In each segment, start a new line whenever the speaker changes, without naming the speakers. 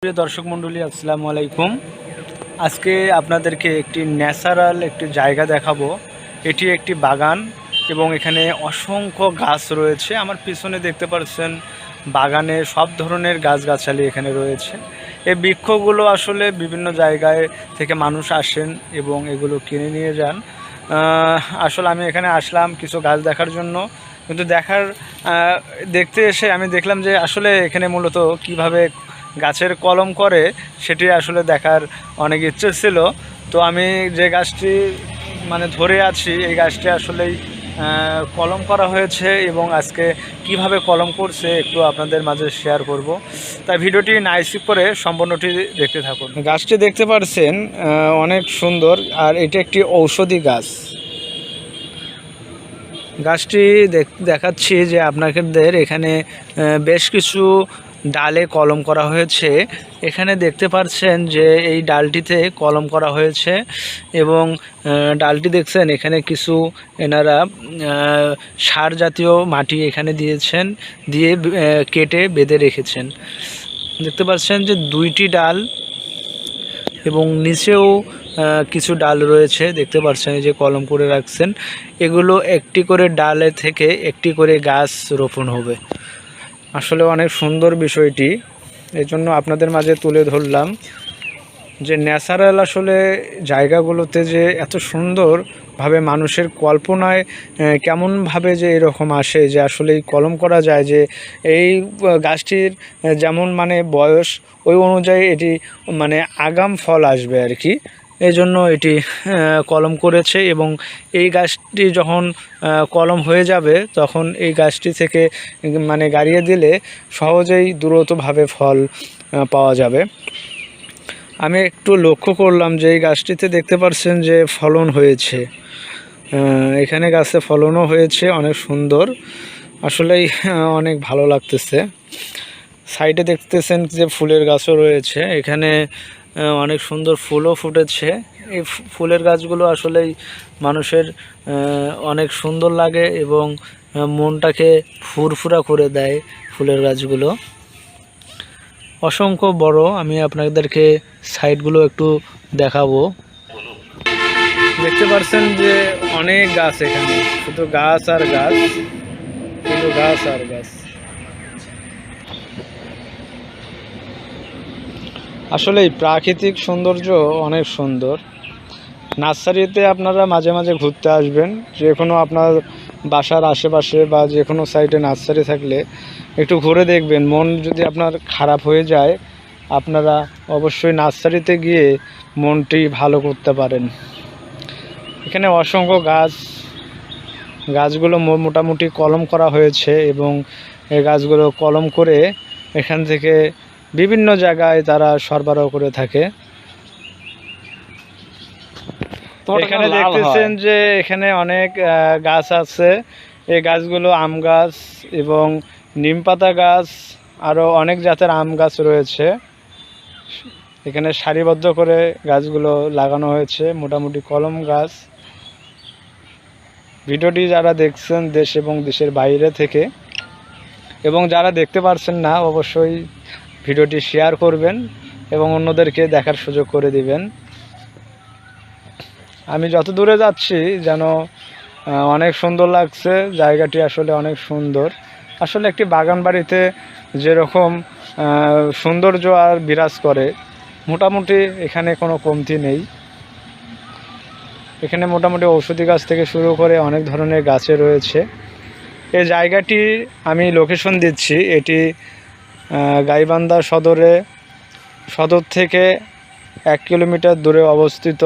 প্রিয় দর্শক মণ্ডলী, আসসালামু আলাইকুম। আজকে আপনাদেরকে একটি ন্যাচারাল একটি জায়গা দেখাবো। এটি একটি বাগান এবং এখানে অসংখ্য গাছ রয়েছে। আমার পিছনে দেখতে পাচ্ছেন বাগানে সব ধরনের গাছগাছালি এখানে রয়েছে। এই বৃক্ষগুলো আসলে বিভিন্ন জায়গায় থেকে মানুষ আসেন এবং এগুলো কিনে নিয়ে যান। আসলে আমি এখানে আসলাম কিছু গাছ দেখার জন্য, কিন্তু দেখতে এসে আমি দেখলাম যে আসলে এখানে মূলত কিভাবে গাছের কলম করে সেটি আসলে দেখার অনেক ইচ্ছে ছিল। তো আমি যে গাছটি ধরে আছি, এই গাছটি আসলেই কলম করা হয়েছে এবং আজকে কিভাবে কলম করছে একটু আপনাদের মাঝে শেয়ার করব। তাই ভিডিওটি না স্কিপ করে সম্পূর্ণটি দেখতে থাকুন। গাছটি দেখতে পাচ্ছেন অনেক সুন্দর, আর এটি একটি ঔষধি গাছ। গাছটি দেখাচ্ছি যে আপনাদের এখানে বেশ কিছু ডালে কলম করা হয়েছে। এখানে দেখতে পাচ্ছেন যে এই ডালটিতে কলম করা হয়েছে এবং ডালটি দেখছেন এখানে কিছু এনারা সার জাতীয় মাটি এখানে দিয়েছেন, দিয়ে কেটে বেঁধে রেখেছেন। দেখতে পাচ্ছেন যে দুইটি ডাল এবং নিচেও কিছু ডাল রয়েছে। দেখতে পাচ্ছেন যে কলম করে রাখছেন। এগুলো একটি করে ডালে থেকে একটি করে গাছ রোপণ হবে। আসলে অনেক সুন্দর বিষয়টি, এই জন্য আপনাদের মাঝে তুলে ধরলাম যে ন্যাচারাল আসলে জায়গাগুলোতে যে এত সুন্দরভাবে মানুষের কল্পনায় কেমনভাবে যে এরকম আসে যে আসলে কলম করা যায়, যে এই গাছটির যেমন বয়স ওই অনুযায়ী এটি আগাম ফল আসবে আর কি। এই জন্য এটি কলম করেছে এবং এই গাছটি যখন কলম হয়ে যাবে তখন এই গাছটি থেকে গাড়িয়ে দিলে সহজেই দ্রুতভাবে ফল পাওয়া যাবে। আমি একটু লক্ষ্য করলাম যে এই গাছটিতে দেখতে পাচ্ছেন যে ফলন হয়েছে, এখানে গাছে ফলনও হয়েছে অনেক সুন্দর। আসলেই অনেক ভালো লাগতেছে। সাইডে দেখতেছেন যে ফুলের গাছও রয়েছে, এখানে অনেক সুন্দর ফুলও ফুটেছে। এই ফুলের গাছগুলো আসলেই মানুষের অনেক সুন্দর লাগে এবং মনটাকে ফুরফুরা করে দেয় ফুলের গাছগুলো। অসংখ্য বড়। আমি আপনাদেরকে সাইডগুলো একটু দেখাবো। দেখতে পাচ্ছেন যে অনেক গাছ, এখানে শুধু গাছ আর গাছ, শুধু গাছ আর গাছ। আসলেই প্রাকৃতিক সৌন্দর্য অনেক সুন্দর। নার্সারিতে আপনারা মাঝে মাঝে ঘুরতে আসবেন, যে কোনো আপনার বাসার আশেপাশে বা যে কোনো সাইডে নার্সারি থাকলে একটু ঘুরে দেখবেন। মন যদি আপনার খারাপ হয়ে যায়, আপনারা অবশ্যই নার্সারিতে গিয়ে মনটি ভালো করতে পারেন। এখানে অসংখ্য গাছগুলো মোটামুটি কলম করা হয়েছে এবং এই গাছগুলো কলম করে এখান থেকে বিভিন্ন জায়গায় তারা সরবরাহ করে থাকে। এখানে দেখতেছেন যে এখানে অনেক গাছ আছে। এই গাছগুলো আম গাছ এবং নিমপাতা গাছ, আরও অনেক জাতের আম গাছ রয়েছে। এখানে সারিবদ্ধ করে গাছগুলো লাগানো হয়েছে, মোটামুটি কলম গাছ। ভিডিওটি যারা দেখছেন দেশ এবং দেশের বাইরে থেকে, এবং যারা দেখতে পারছেন না, অবশ্যই ভিডিওটি শেয়ার করবেন এবং অন্যদেরকে দেখার সুযোগ করে দিবেন। আমি যত দূরে যাচ্ছি যেন অনেক সুন্দর লাগছে জায়গাটি, আসলে অনেক সুন্দর। আসলে একটি বাগান বাড়িতে যেরকম সৌন্দর্য আর বিরাজ করে, মোটামুটি এখানে কোনো কমতি নেই। এখানে মোটামুটি ঔষধি গাছ থেকে শুরু করে অনেক ধরনের গাছে রয়েছে। এই জায়গাটি আমি লোকেশন দিচ্ছি, এটি গাইবান্ধা সদর থেকে 1 কিলোমিটার দূরে অবস্থিত।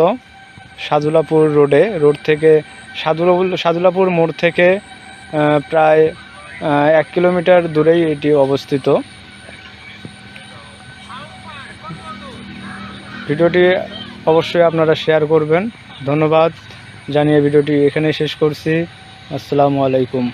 সাদুলাপুর রোড থেকে সাদুলাপুর মোড় থেকে প্রায় 1 কিলোমিটার দূরেই এটি অবস্থিত। ভিডিওটি অবশ্যই আপনারা শেয়ার করবেন। ধন্যবাদ জানিয়ে ভিডিওটি এখানে শেষ করছি। আসসালামু আলাইকুম।